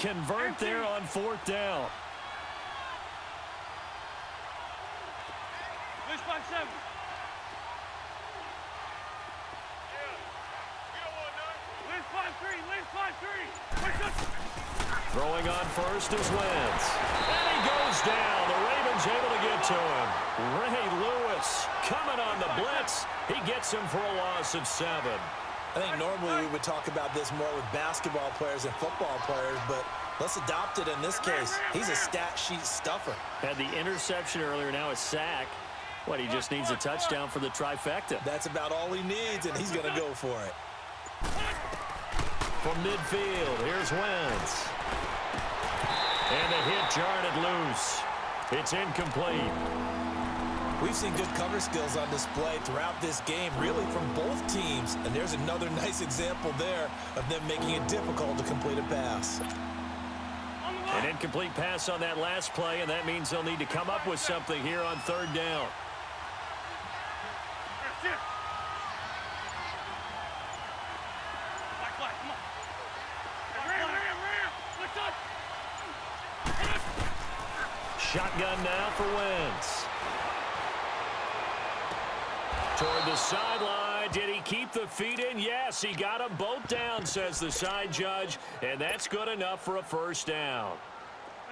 convert there on 4th down. Throwing on first is Wentz. And he goes down. The Ravens able to get to him. Ray Lewis coming on the blitz. He gets him for a loss of 7. I think normally we would talk about this more with basketball players and football players, but let's adopt it in this case. He's a stat sheet stuffer. Had the interception earlier, now a sack. What, he just needs a touchdown for the trifecta. That's about all he needs, and he's going to go for it. From midfield, here's Wentz. And the hit jarred it loose. It's incomplete. We've seen good cover skills on display throughout this game, really from both teams. And there's another nice example there of them making it difficult to complete a pass. An incomplete pass on that last play, and that means they'll need to come up with something here on 3rd down. Shotgun now for Wentz. Toward the sideline. Did he keep the feet in? Yes, he got them both down, says the side judge. And that's good enough for a 1st down.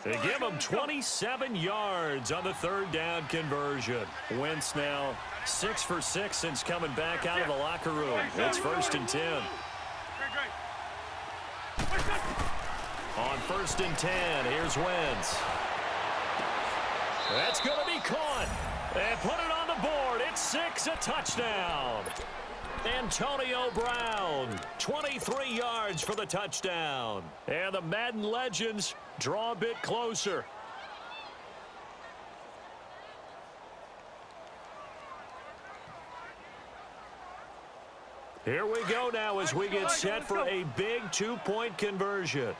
They give him 27 yards on the 3rd down conversion. Wentz now 6 for 6 since coming back out of the locker room. It's 1st and 10. On 1st and 10, here's Wentz. That's going to be caught. And put it on the board. It's 6, a touchdown. Antonio Brown, 23 yards for the touchdown. And the Madden legends draw a bit closer. Here we go now as we get set for a big 2-point conversion.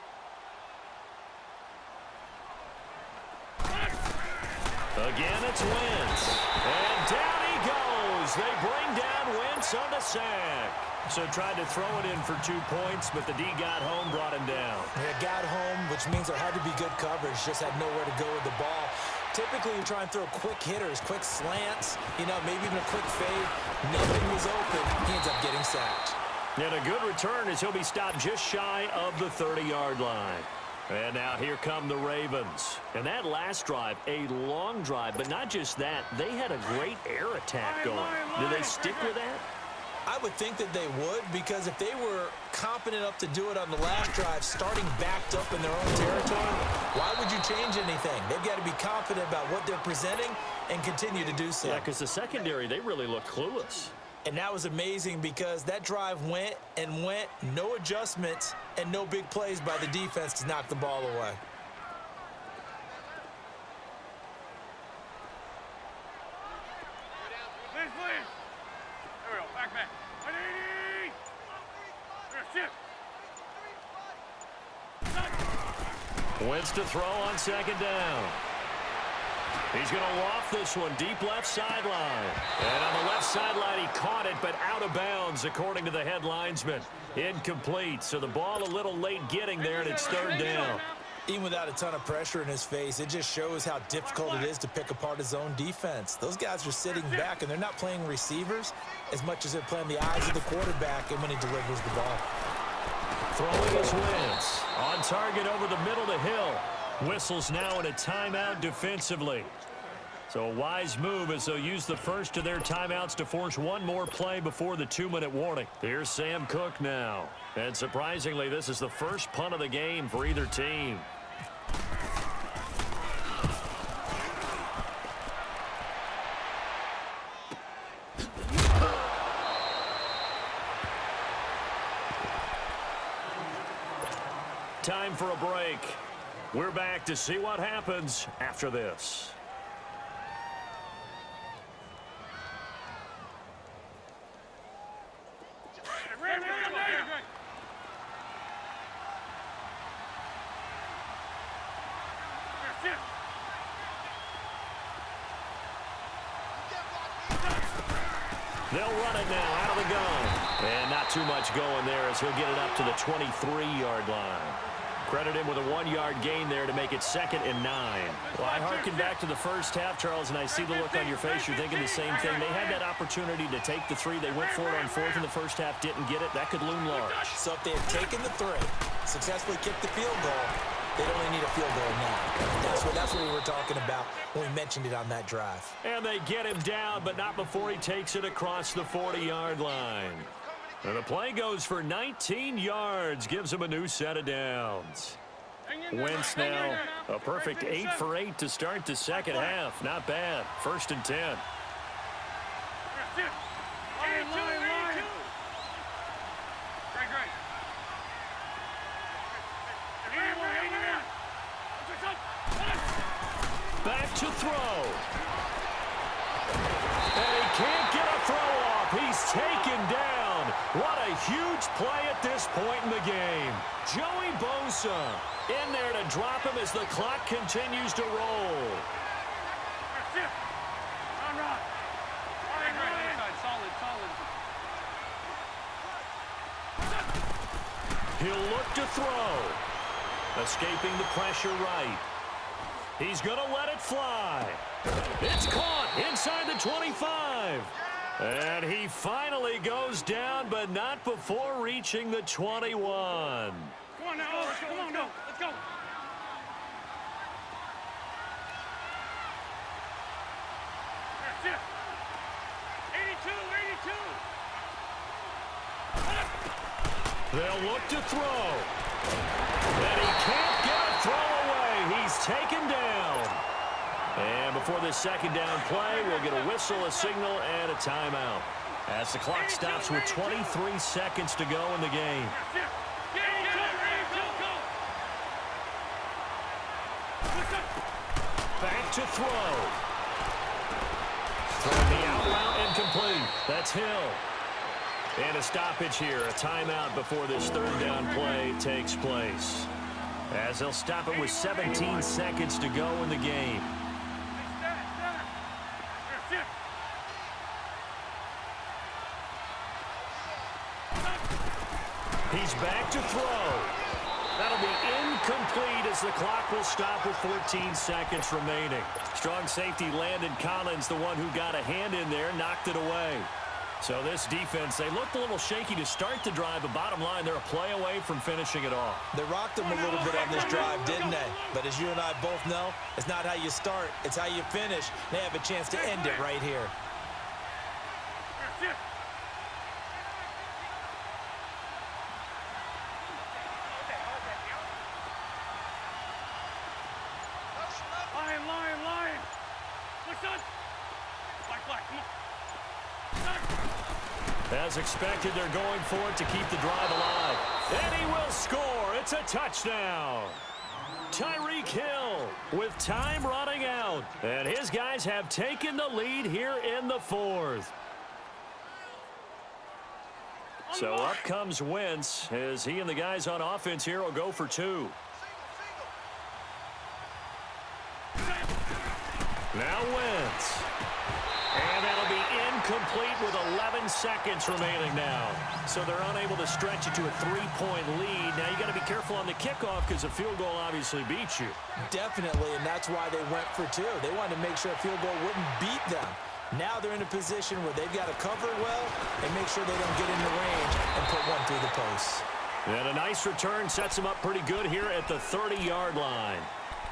Again, it's Wentz. And down he goes. They bring down Wentz on the sack. So tried to throw it in for 2 points, but the D got home, brought him down. Yeah, got home, which means there had to be good coverage. Just had nowhere to go with the ball. Typically, you try and throw quick hitters, quick slants, maybe even a quick fade. Nothing was open. He ends up getting sacked. And a good return as he'll be stopped just shy of the 30-yard line. And now here come the Ravens. And that last drive, a long drive, but not just that. They had a great air attack going. Do they stick with that? I would think that they would, because if they were confident enough to do it on the last drive, starting backed up in their own territory, why would you change anything? They've got to be confident about what they're presenting and continue to do so. Yeah, because the secondary, they really look clueless. And that was amazing because that drive went and went, no adjustments, and no big plays by the defense to knock the ball away. Wentz to throw on 2nd down. He's going to loft this one deep left sideline. And on the left sideline, he caught it, but out of bounds, according to the head linesman. Incomplete, so the ball a little late getting there, and it's 3rd down. Even without a ton of pressure in his face, it just shows how difficult it is to pick apart his own defense. Those guys are sitting back, and they're not playing receivers as much as they're playing the eyes of the quarterback and when he delivers the ball. Throwing is Wentz. On target over the middle to Hill. Whistles now in a timeout defensively. So a wise move as they'll use the first of their timeouts to force one more play before the 2-minute warning. Here's Sam Cook now. And surprisingly, this is the first punt of the game for either team. Time for a break. We're back to see what happens after this. They'll run it now out of the gun. And not too much going there as he'll get it up to the 23-yard line. Credit him with a 1-yard gain there to make it 2nd and 9. Well, I harken back to the first half, Charles, and I see the look on your face. You're thinking the same thing. They had that opportunity to take the 3. They went for it on 4th in the first half, didn't get it. That could loom large. So if they had taken the 3, successfully kicked the field goal, they'd only need a field goal now. That's what we were talking about when we mentioned it on that drive. And they get him down, but not before he takes it across the 40-yard line. And the play goes for 19 yards, gives him a new set of downs. Wentz now a perfect 8 for 8 to start the second half. Not bad. 1st and 10. Back to throw. And he can't get a throw off. He's taken down. What a huge play at this point in the game. Joey Bosa in there to drop him as the clock continues to roll. He'll look to throw. Escaping the pressure right. He's going to let it fly. It's caught inside the 25. And he finally goes down, but not before reaching the 21. Come on now, come on now, let's go. That's it. 82. They'll look to throw. And he can't get a throw away. He's taken down. And before this second down play, we'll get a whistle, a signal, and a timeout. As the clock stops with 23 seconds to go in the game. Back to throw. Throwing the out route incomplete. That's Hill. And a stoppage here, a timeout before this third down play takes place. As they'll stop it with 17 seconds to go in the game. He's back to throw. That'll be incomplete as the clock will stop with 14 seconds remaining. Strong safety Landon Collins, the one who got a hand in there, knocked it away. So this defense, they looked a little shaky to start the drive, but bottom line, they're a play away from finishing it off. They rocked them a little bit on this drive, didn't they? But as you and I both know, it's not how you start, it's how you finish. They have a chance to end it right here. Lion. What's up? Black, come on. As expected, they're going for it to keep the drive alive. And he will score. It's a touchdown. Tyreek Hill with time running out. And his guys have taken the lead here in the 4th. So up comes Wentz as he and the guys on offense here will go for 2. Now Wentz. And that'll be incomplete with 11 seconds remaining now. So they're unable to stretch it to a 3-point lead. Now you got to be careful on the kickoff because a field goal obviously beats you. Definitely, and that's why they went for 2. They wanted to make sure a field goal wouldn't beat them. Now they're in a position where they've got to cover well and make sure they don't get in the range and put one through the post. And a nice return sets them up pretty good here at the 30-yard line.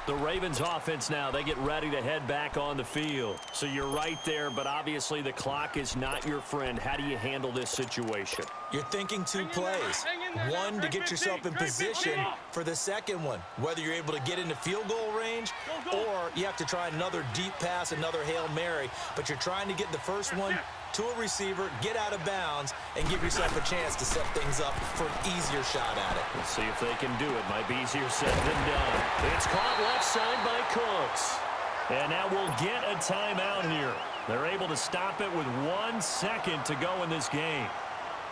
The Ravens offense now, they get ready to head back on the field. So you're right there, but obviously the clock is not your friend. How do you handle this situation? You're thinking 2 plays. One, to get yourself in position for the second one, whether you're able to get into field goal range or you have to try another deep pass, another Hail Mary. But you're trying to get the first one to a receiver, get out of bounds, and give yourself a chance to set things up for an easier shot at it. Let's see if they can do it. Might be easier said than done. It's caught left side by Cooks. And now we'll get a timeout here. They're able to stop it with 1 second to go in this game.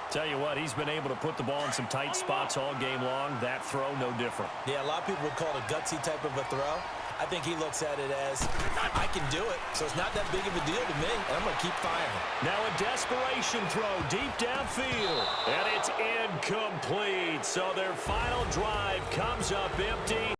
Tell you what, he's been able to put the ball in some tight spots all game long. That throw, no different. Yeah, a lot of people would call it a gutsy type of a throw. I think he looks at it as, I can do it, so it's not that big of a deal to me, and I'm going to keep firing. Now a desperation throw deep downfield, and it's incomplete. So their final drive comes up empty.